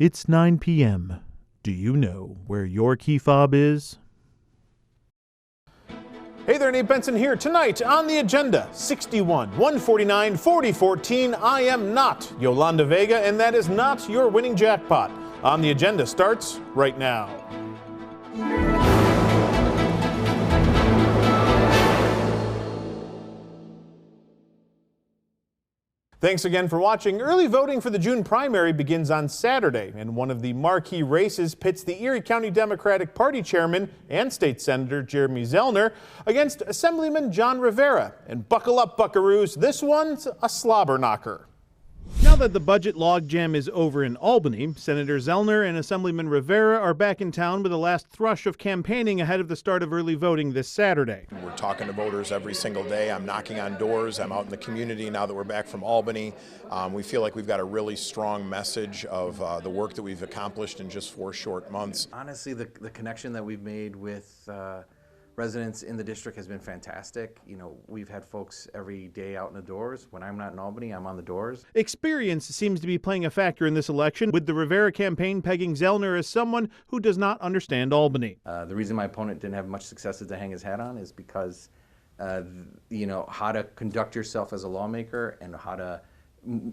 It's 9 p.m. Do you know where your key fob is? Hey there, Nate Benson here. Tonight on the agenda, 61, 149, 4014. I am not Yolanda Vega, and that is not your winning jackpot. On the agenda starts right now. Thanks again for watching. Early voting for the June primary begins on Saturday, and one of the marquee races pits the Erie County Democratic Party chairman and state senator Jeremy Zellner against Assemblyman John Rivera. And buckle up, buckaroos, this one's a slobber knocker. Now that the budget logjam is over in Albany, Senator Zellner and Assemblyman Rivera are back in town with the last thrush of campaigning ahead of the start of early voting this Saturday. We're talking to voters every single day. I'm knocking on doors. I'm out in the community now that we're back from Albany. We feel like we've got a really strong message of the work that we've accomplished in just 4 short months. Honestly, the connection that we've made with residents in the district has been fantastic. You know, we've had folks every day out in the doors. When I'm not in Albany, I'm on the doors. Experience seems to be playing a factor in this election, with the Rivera campaign pegging Zellner as someone who does not understand Albany. The reason my opponent didn't have much success to hang his hat on is because, you know, how to conduct yourself as a lawmaker and how to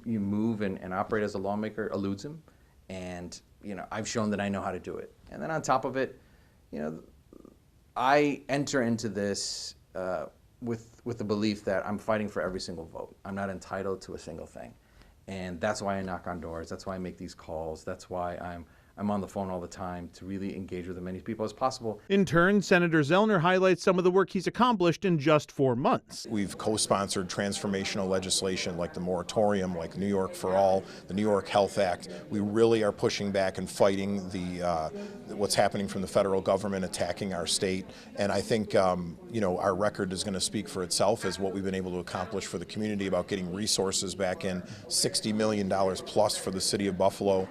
you move and operate as a lawmaker eludes him. And, you know, I've shown that I know how to do it. And then on top of it, you know, I enter into this with the belief that I'm fighting for every single vote. I'm not entitled to a single thing. And that's why I knock on doors. That's why I make these calls. That's why I'm on the phone all the time to really engage with as many people as possible. In turn, Senator Zellner highlights some of the work he's accomplished in just 4 months. We've co-sponsored transformational legislation like the moratorium, like New York for All, the New York Health Act. We really are pushing back and fighting what's happening from the federal government attacking our state. And I think you know, our record is going to speak for itself as what we've been able to accomplish for the community about getting resources back in, $60 million plus for the city of Buffalo,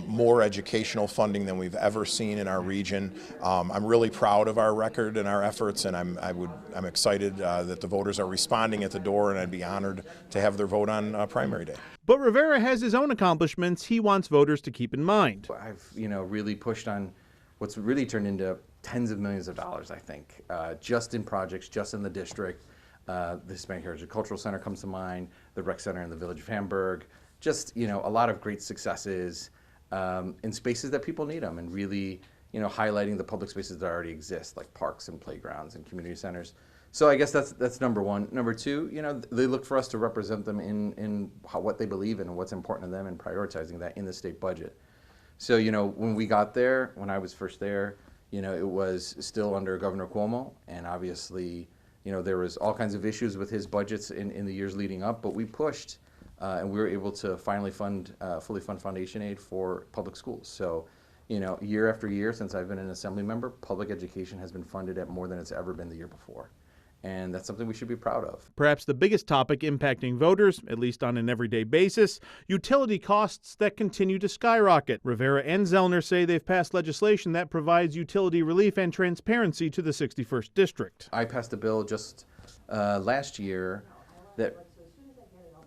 more educational funding than we've ever seen in our region. I'm really proud of our record and our efforts, and I'm excited that the voters are responding at the door, and I'd be honored to have their vote on primary day. But Rivera has his own accomplishments he wants voters to keep in mind. I've, you know, really pushed on what's really turned into tens of millions of dollars, I think, just in projects, just in the district. The Hispanic Heritage Cultural Center comes to mind, the Rec Center in the Village of Hamburg, just, you know, a lot of great successes in spaces that people need them, and really, you know, highlighting the public spaces that already exist, like parks and playgrounds and community centers. So I guess that's number one. Number two, you know, they look for us to represent them in what they believe in and what's important to them, and prioritizing that in the state budget. So, you know, when we got there, when I was first there, you know, it was still under Governor Cuomo, and obviously, you know, there was all kinds of issues with his budgets in the years leading up, but we pushed. And we were able to finally fully fund foundation aid for public schools. So, you know, year after year since I've been an assembly member, public education has been funded at more than it's ever been the year before. And that's something we should be proud of. Perhaps the biggest topic impacting voters, at least on an everyday basis, utility costs that continue to skyrocket. Rivera and Zellner say they've passed legislation that provides utility relief and transparency to the 61st District. I passed a bill just last year that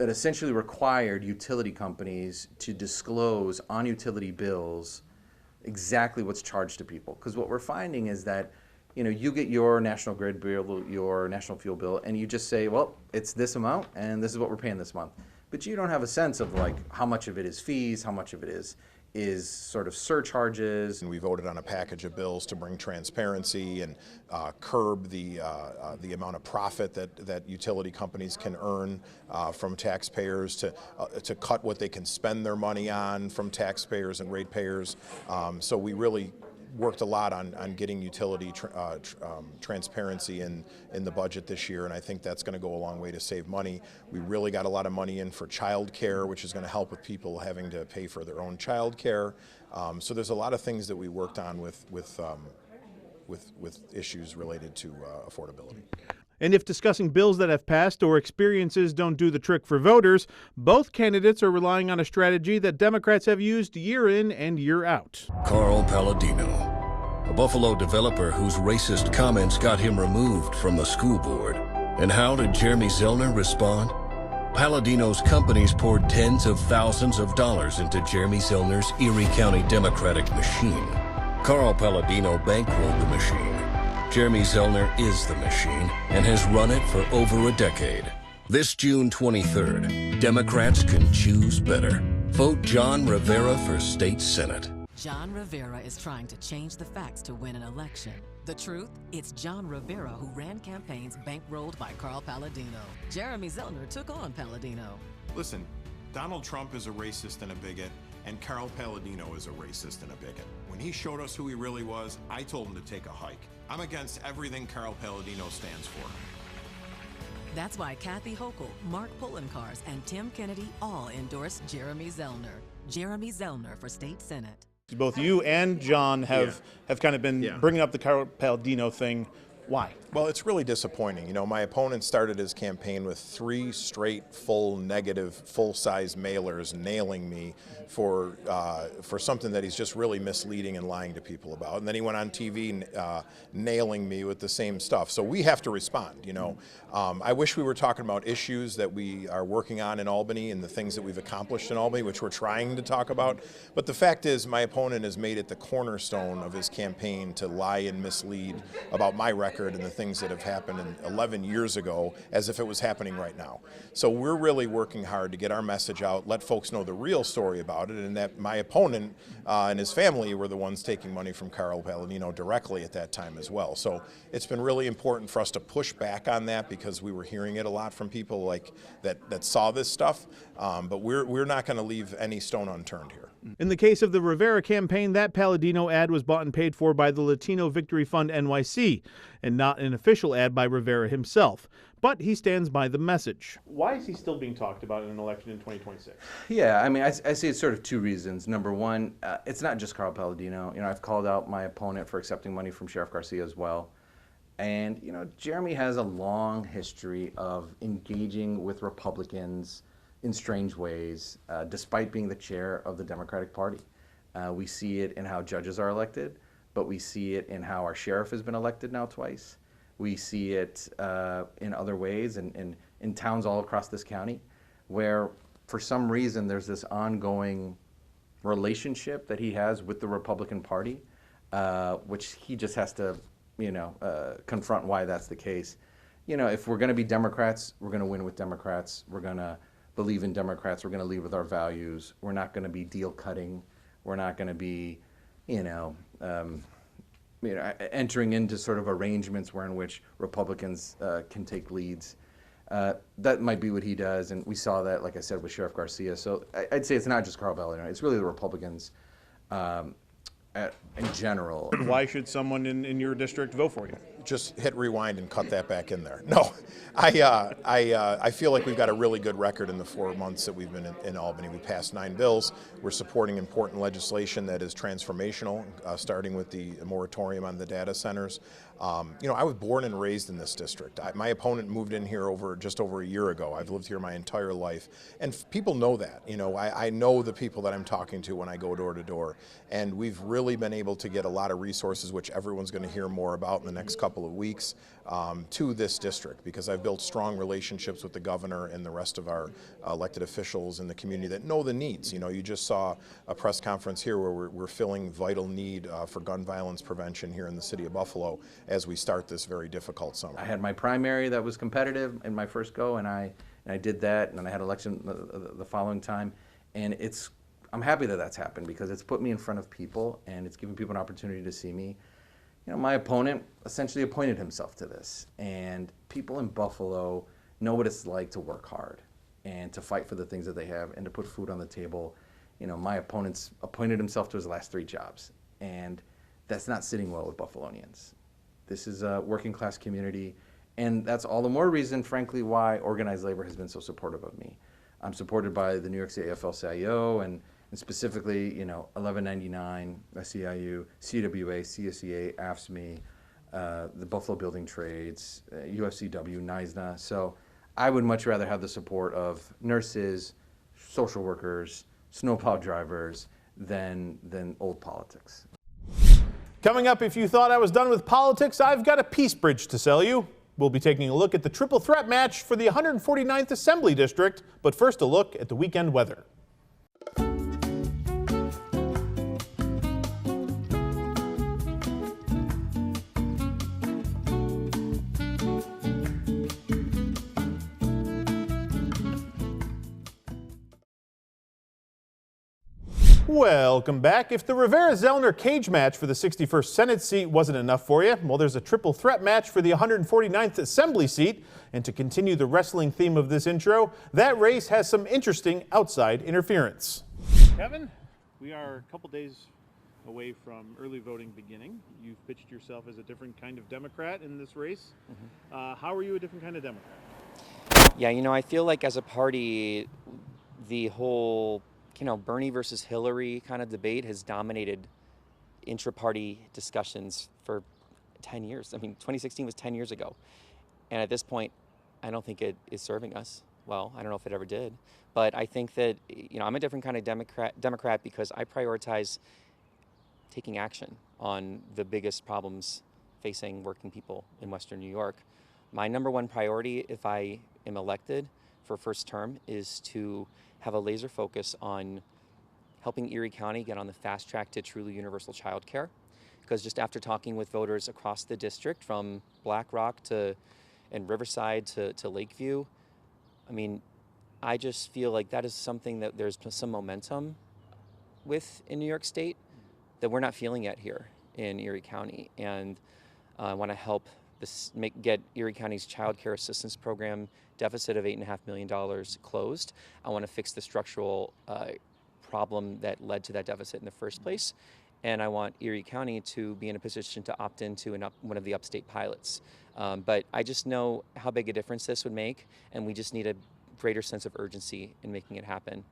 essentially required utility companies to disclose on utility bills exactly what's charged to people. Because what we're finding is that, you know, you get your national grid bill, your national fuel bill, and you just say, well, it's this amount, and this is what we're paying this month. But you don't have a sense of, like, how much of it is fees, how much of it is sort of surcharges. And we voted on a package of bills to bring transparency and curb the amount of profit that utility companies can earn from taxpayers, to cut what they can spend their money on from taxpayers and ratepayers. So we really worked a lot on getting utility transparency in the budget this year, and I think that's going to go a long way to save money. We really got a lot of money in for child care, which is going to help with people having to pay for their own child care. So there's a lot of things that we worked on with issues related to affordability. And if discussing bills that have passed or experiences don't do the trick for voters, both candidates are relying on a strategy that Democrats have used year in and year out. Carl Palladino, a Buffalo developer whose racist comments got him removed from the school board. And how did Jeremy Zellner respond? Palladino's companies poured tens of thousands of dollars into Jeremy Zellner's Erie County Democratic machine. Carl Palladino bankrolled the machine. Jeremy Zellner is the machine and has run it for over a decade. This June 23rd, Democrats can choose better. Vote John Rivera for State Senate. John Rivera is trying to change the facts to win an election. The truth? It's John Rivera who ran campaigns bankrolled by Carl Palladino. Jeremy Zellner took on Palladino. Listen, Donald Trump is a racist and a bigot, and Carl Palladino is a racist and a bigot. When he showed us who he really was, I told him to take a hike. I'm against everything Carl Palladino stands for. That's why Kathy Hochul, Mark Pullenkars, and Tim Kennedy all endorsed Jeremy Zellner. Jeremy Zellner for State Senate. Both you and John have kind of been bringing up the Carl Palladino thing. Why? Well, it's really disappointing. You know, my opponent started his campaign with 3 straight, full, negative, full-size mailers nailing me for something that he's just really misleading and lying to people about. And then he went on TV nailing me with the same stuff. So we have to respond, you know. I wish we were talking about issues that we are working on in Albany and the things that we've accomplished in Albany, which we're trying to talk about. But the fact is, my opponent has made it the cornerstone of his campaign to lie and mislead about my record and the things that have happened 11 years ago as if it was happening right now. So we're really working hard to get our message out, let folks know the real story about it, and that my opponent and his family were the ones taking money from Carl Palladino directly at that time as well. So it's been really important for us to push back on that because we were hearing it a lot from people like that saw this stuff, but we're not going to leave any stone unturned here. In the case of the Rivera campaign, that Palladino ad was bought and paid for by the Latino Victory Fund NYC, and not an official ad by Rivera himself. But he stands by the message. Why is he still being talked about in an election in 2026? Yeah, I mean, I see it's sort of 2 reasons. Number one, it's not just Carl Palladino. You know, I've called out my opponent for accepting money from Sheriff Garcia as well. And, you know, Jeremy has a long history of engaging with Republicans in strange ways, despite being the chair of the Democratic Party. We see it in how judges are elected, but we see it in how our sheriff has been elected now twice. We see it in other ways in towns all across this county, where for some reason there's this ongoing relationship that he has with the Republican Party, which he just has to, you know, confront why that's the case. You know, if we're going to be Democrats, we're going to win with Democrats. We're going to believe in Democrats. We're going to lead with our values. We're not going to be deal cutting. We're not going to be, entering into sort of arrangements in which Republicans can take leads. That might be what he does, and we saw that, like I said, with Sheriff Garcia. So I'd say it's not just Carl Palladino. It's really the Republicans in general. Why should someone in your district vote for you? Just hit rewind and cut that back in there. No, I feel like we've got a really good record in the 4 months that we've been in Albany. We passed 9 bills. We're supporting important legislation that is transformational, starting with the moratorium on the data centers. You know, I was born and raised in this district. My opponent moved in here just over a year ago. I've lived here my entire life, and people know that. You know, I know the people that I'm talking to when I go door to door, and we've really been able to get a lot of resources, which everyone's going to hear more about in the next couple of weeks, to this district, because I've built strong relationships with the governor and the rest of our elected officials in the community that know the needs. You know, you just saw a press conference here where we're filling vital need for gun violence prevention here in the city of Buffalo as we start this very difficult summer. I had my primary that was competitive in my first go, and I did that, and then I had election the following time, and I'm happy that that's happened because it's put me in front of people and it's given people an opportunity to see me. You know, my opponent essentially appointed himself to this, and people in Buffalo know what it's like to work hard and to fight for the things that they have and to put food on the table. You know, my opponent's appointed himself to his last 3 jobs, and that's not sitting well with Buffalonians. This is a working class community, and that's all the more reason, frankly, why organized labor has been so supportive of me. I'm supported by the New York State AFL-CIO and specifically, you know, 1199, SEIU, CWA, CSEA, AFSCME, the Buffalo Building Trades, UFCW, NISNA. So I would much rather have the support of nurses, social workers, snowplow drivers than old politics. Coming up, if you thought I was done with politics, I've got a peace bridge to sell you. We'll be taking a look at the triple threat match for the 149th Assembly District, but first a look at the weekend weather. Welcome back. If the Rivera-Zellner cage match for the 61st Senate seat wasn't enough for you, well, there's a triple threat match for the 149th Assembly seat. And to continue the wrestling theme of this intro, that race has some interesting outside interference. Kevin, we are a couple days away from early voting beginning. You've pitched yourself as a different kind of Democrat in this race. How are you a different kind of Democrat? Yeah, I feel like as a party, the whole Bernie versus Hillary kind of debate has dominated intra-party discussions for 10 years. I mean, 2016 was 10 years ago. And at this point, I don't think it is serving us well. I don't know if it ever did. But I think that, I'm a different kind of Democrat because I prioritize taking action on the biggest problems facing working people in Western New York. My number one priority, if I am elected for first term, is to have a laser focus on helping Erie County get on the fast track to truly universal child care. Because just after talking with voters across the district, from Black Rock and Riverside to Lakeview, I mean, I just feel like that is something that there's some momentum with in New York State that we're not feeling yet here in Erie County. And I want to help get Erie County's child care assistance program deficit of $8.5 million closed. I want to fix the structural problem that led to that deficit in the first place. And I want Erie County to be in a position to opt into one of the upstate pilots. But I just know how big a difference this would make, and we just need a greater sense of urgency in making it happen.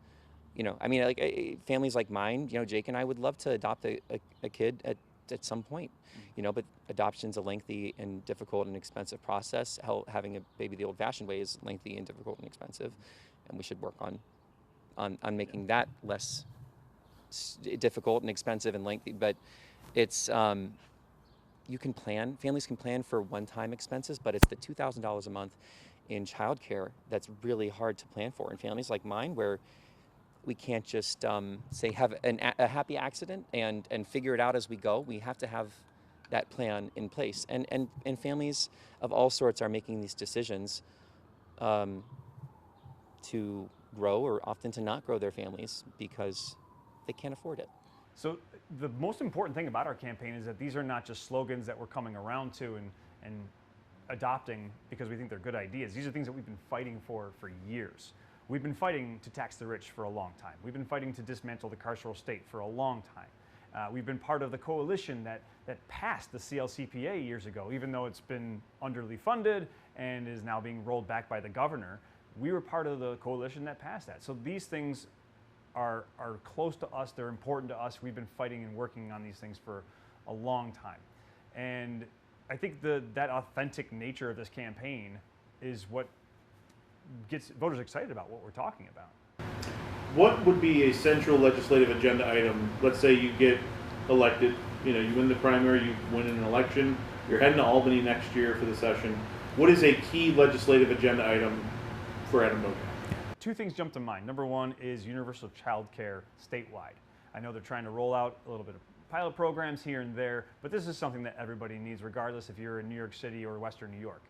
Families like mine, Jake and I would love to adopt a kid at some point, but adoption's a lengthy and difficult and expensive process. Having a baby the old-fashioned way is lengthy and difficult and expensive, and we should work on making that less difficult and expensive and lengthy. But it's families can plan for one-time expenses, but it's the $2,000 a month in childcare that's really hard to plan for. And families like mine, where we can't just say have a happy accident and figure it out as we go. We have to have that plan in place. And families of all sorts are making these decisions to grow or often to not grow their families because they can't afford it. So the most important thing about our campaign is that these are not just slogans that we're coming around to and adopting because we think they're good ideas. These are things that we've been fighting for years. We've been fighting to tax the rich for a long time. We've been fighting to dismantle the carceral state for a long time. We've been part of the coalition that passed the CLCPA years ago, even though it's been underly funded and is now being rolled back by the governor. We were part of the coalition that passed that. So these things are close to us, they're important to us. We've been fighting and working on these things for a long time. And I think that authentic nature of this campaign is what gets voters excited about what we're talking about. What would be a central legislative agenda item? Let's say you get elected, you win the primary, you win an election, you're heading to Albany next year for the session. What is a key legislative agenda item for Adam Bogdan? Two things jump to mind. Number one is universal child care statewide. I know they're trying to roll out a little bit of pilot programs here and there, but this is something that everybody needs, regardless if you're in New York City or Western New York.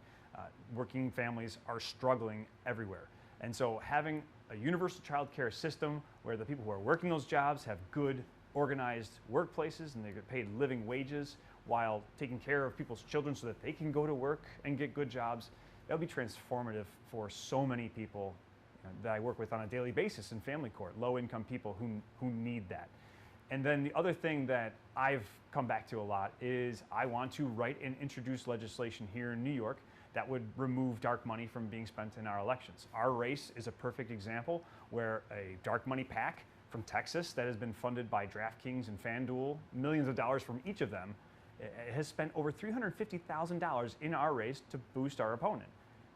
Working families are struggling everywhere. And so having a universal child care system where the people who are working those jobs have good, organized workplaces and they get paid living wages while taking care of people's children so that they can go to work and get good jobs, that'll be transformative for so many people that I work with on a daily basis in family court, low-income people who need that. And then the other thing that I've come back to a lot is I want to write and introduce legislation here in New York that would remove dark money from being spent in our elections. Our race is a perfect example where a dark money PAC from Texas that has been funded by DraftKings and FanDuel, millions of dollars from each of them, has spent over $350,000 in our race to boost our opponent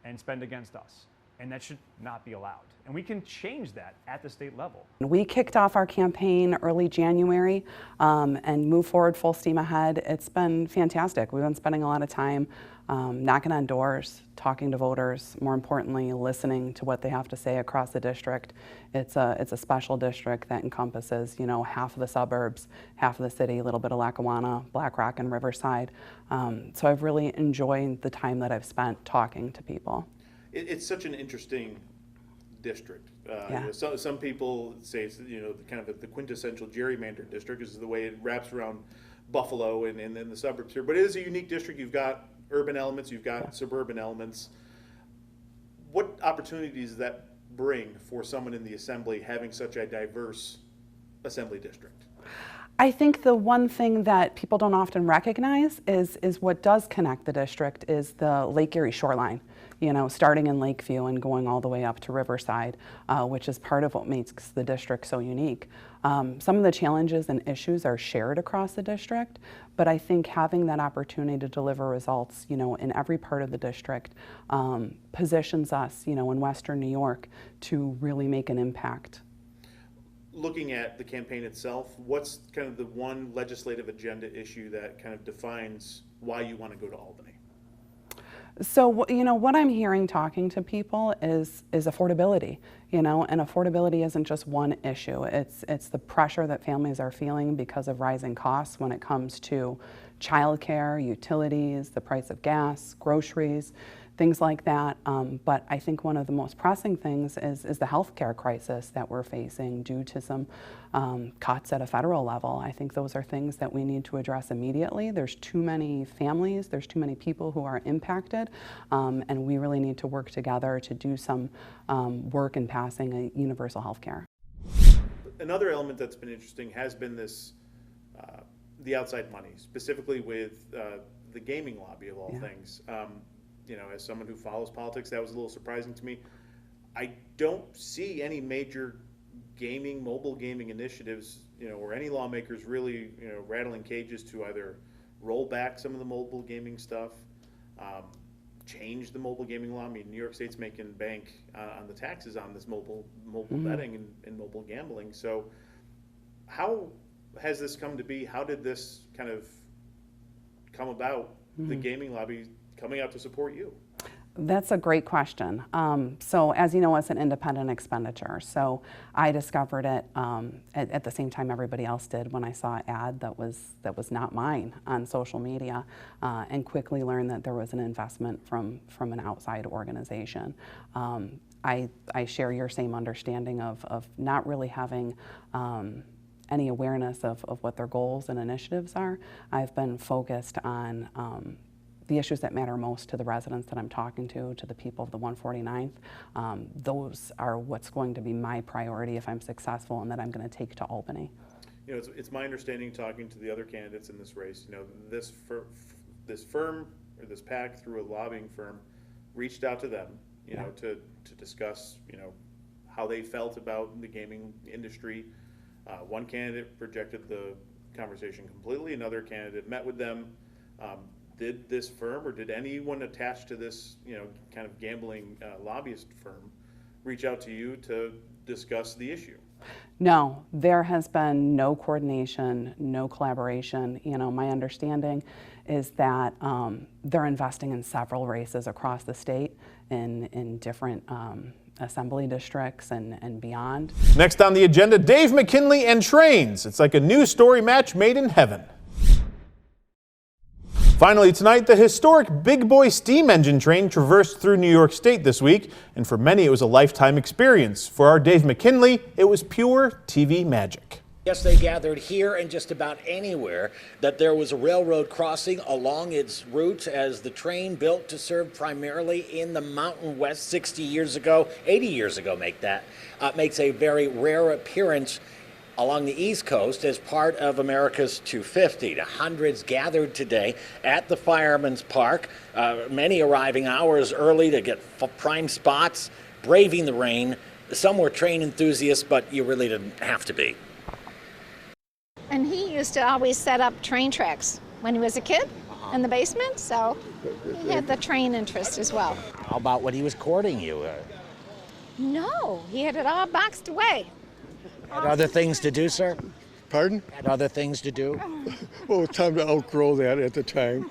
and spend against us. and that should not be allowed. And we can change that at the state level. We kicked off our campaign early January and moved forward full steam ahead. It's been fantastic. We've been spending a lot of time knocking on doors, talking to voters, more importantly, listening to what they have to say across the district. It's a special district that encompasses, half of the suburbs, half of the city, a little bit of Lackawanna, Black Rock, and Riverside. So I've really enjoyed the time that I've spent talking to people. It's such an interesting district. Yeah. Some people say it's kind of the quintessential gerrymandered district is the way it wraps around Buffalo and then the suburbs here. But it is a unique district. You've got urban elements, you've got suburban elements. What opportunities does that bring for someone in the assembly having such a diverse assembly district? I think the one thing that people don't often recognize is what does connect the district is the Lake Erie shoreline. Starting in Lakeview and going all the way up to Riverside, which is part of what makes the district so unique. Some of the challenges and issues are shared across the district, but I think having that opportunity to deliver results, in every part of the district positions us, in Western New York to really make an impact. Looking at the campaign itself, what's kind of the one legislative agenda issue that kind of defines why you want to go to Albany? So, what I'm hearing talking to people is affordability, and affordability isn't just one issue. It's the pressure that families are feeling because of rising costs when it comes to childcare, utilities, the price of gas, groceries, things like that. But I think one of the most pressing things is the healthcare crisis that we're facing due to some cuts at a federal level. I think those are things that we need to address immediately. There's too many families, there's too many people who are impacted, and we really need to work together to do some work in passing a universal healthcare. Another element that's been interesting has been this, the outside money, specifically with the gaming lobby of all things. As someone who follows politics, that was a little surprising to me. I don't see any major mobile gaming initiatives, or any lawmakers really, rattling cages to either roll back some of the mobile gaming stuff, change the mobile gaming law. I mean, New York State's making bank on the taxes on this mobile betting and mobile gambling. So how has this come to be? How did this kind of come about, the gaming lobby coming out to support you? That's a great question. So as you know, it's an independent expenditure. So I discovered it at the same time everybody else did when I saw an ad that was not mine on social media, and quickly learned that there was an investment from an outside organization. I share your same understanding of not really having any awareness of what their goals and initiatives are. I've been focused on the issues that matter most to the residents that I'm talking to the people of the 149th. Those are what's going to be my priority if I'm successful and that I'm going to take to Albany. It's my understanding, talking to the other candidates in this race, this firm or this PAC through a lobbying firm reached out to them, to discuss, how they felt about the gaming industry. One candidate rejected the conversation completely. Another candidate met with them. Did this firm or did anyone attached to this, kind of gambling lobbyist firm reach out to you to discuss the issue? No, there has been no coordination, no collaboration. My understanding is that they're investing in several races across the state in different assembly districts and beyond. Next on the agenda, Dave McKinley and trains. It's like a news story match made in heaven. Finally tonight, the historic Big Boy steam engine train traversed through New York State this week, and for many it was a lifetime experience. For our Dave McKinley, it was pure TV magic. Yes, they gathered here and just about anywhere that there was a railroad crossing along its route as the train built to serve primarily in the Mountain West 60 years ago, 80 years ago makes a very rare appearance along the East Coast as part of America's 250. The hundreds gathered today at the Fireman's Park, many arriving hours early to get prime spots, braving the rain. Some were train enthusiasts, but you really didn't have to be. And he used to always set up train tracks when he was a kid in the basement, so he had the train interest as well. How about when he was courting you? No, he had it all boxed away. Had other things to do, sir? Pardon? Had other things to do? Well, it was time to outgrow that at the time.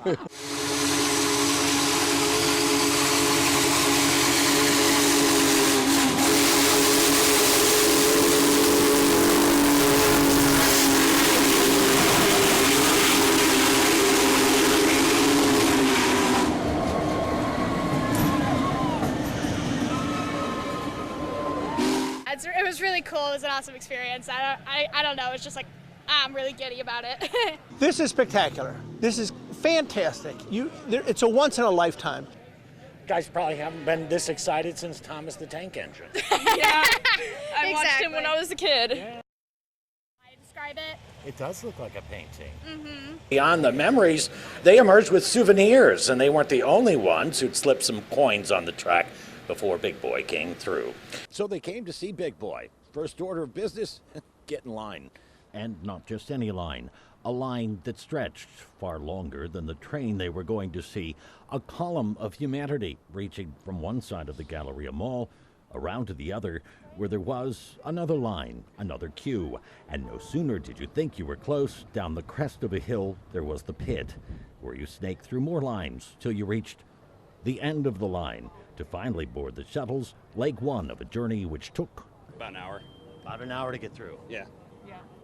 It was really cool. It was an awesome experience. I don't know. It's just like, I'm really giddy about it. This is spectacular. This is fantastic. It's a once in a lifetime. Guys probably haven't been this excited since Thomas the Tank Engine. Yeah, I watched him when I was a kid. Yeah. I describe it. It does look like a painting. Mm-hmm. Beyond the memories, they emerged with souvenirs, and they weren't the only ones who'd slipped some coins on the track before Big Boy came through. So they came to see Big Boy. First order of business, get in line. And not just any line. A line that stretched far longer than the train they were going to see. A column of humanity reaching from one side of the Galleria Mall around to the other, where there was another line, another queue. And no sooner did you think you were close, down the crest of a hill there was the pit, where you snaked through more lines till you reached the end of the line to finally board the shuttles, leg one of a journey which took about an hour. About an hour to get through. Yeah.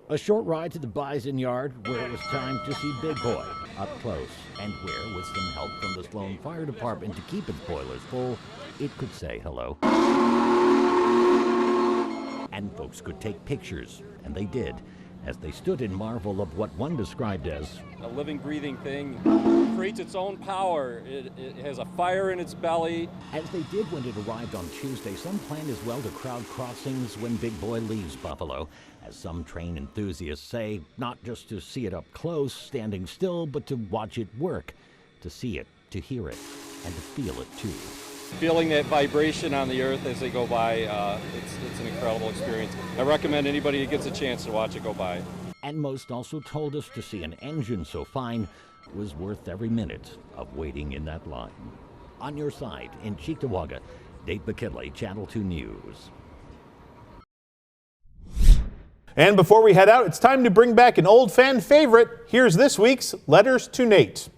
A short ride to the Bison Yard, where it was time to see Big Boy up close, and where, with some help from the Sloan Fire Department to keep its boilers full, it could say hello. And folks could take pictures, and they did, as they stood in marvel of what one described as a living, breathing thing. Creates its own power. It has a fire in its belly. As they did when it arrived on Tuesday, some plan as well to crowd crossings when Big Boy leaves Buffalo. As some train enthusiasts say, not just to see it up close, standing still, but to watch it work, to see it, to hear it, and to feel it too. Feeling that vibration on the earth as they go by, it's an incredible experience. I recommend anybody who gets a chance to watch it go by. And most also told us to see an engine so fine was worth every minute of waiting in that line. On your side, in Cheektowaga, Nate Benson, Channel 2 News. And before we head out, it's time to bring back an old fan favorite. Here's this week's Letters to Nate.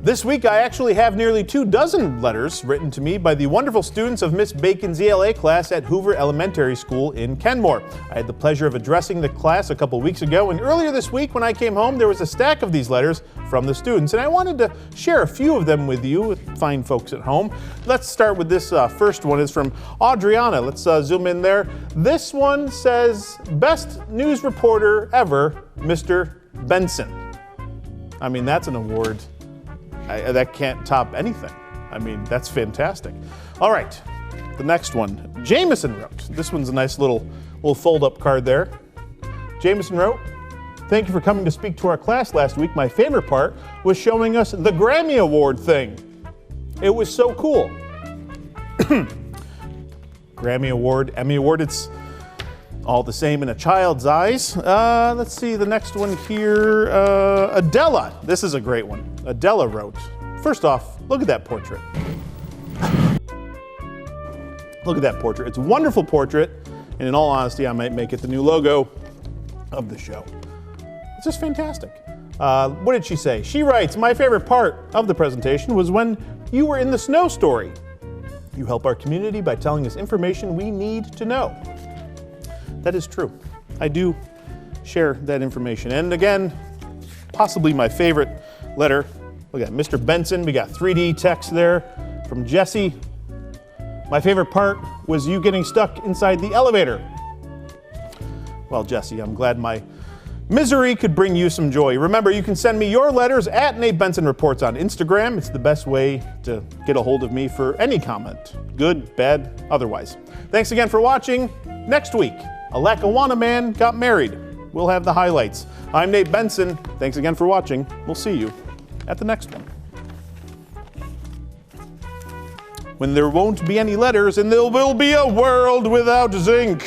This week, I actually have nearly 24 letters written to me by the wonderful students of Miss Bacon's ELA class at Hoover Elementary School in Kenmore. I had the pleasure of addressing the class a couple weeks ago, and earlier this week when I came home, there was a stack of these letters from the students, and I wanted to share a few of them with you, fine folks at home. Let's start with this first one. It's from Adriana. Let's zoom in there. This one says, "Best news reporter ever, Mr. Benson." I mean, that's an award. That can't top anything. I mean, that's fantastic. All right, the next one. Jameson wrote. This one's a nice little fold-up card there. Jameson wrote, "Thank you for coming to speak to our class last week. My favorite part was showing us the Grammy Award thing. It was so cool." Grammy Award, Emmy Award, it's all the same in a child's eyes. Let's see the next one here. Adela. This is a great one. Adela wrote, "First off, look at that portrait. Look at that portrait. It's a wonderful portrait, and in all honesty, I might make it the new logo of the show. It's just fantastic." What did she say? She writes, "My favorite part of the presentation was when you were in the snow story. You help our community by telling us information we need to know." That is true. I do share that information. And again, possibly my favorite letter. Look at Mr. Benson. We got 3D text there from Jesse. "My favorite part was you getting stuck inside the elevator." Well, Jesse, I'm glad my misery could bring you some joy. Remember, you can send me your letters at Nate Benson Reports on Instagram. It's the best way to get a hold of me for any comment, good, bad, otherwise. Thanks again for watching. Next week, a Lackawanna man got married. We'll have the highlights. I'm Nate Benson. Thanks again for watching. We'll see you at the next one. When there won't be any letters and there will be a world without zinc.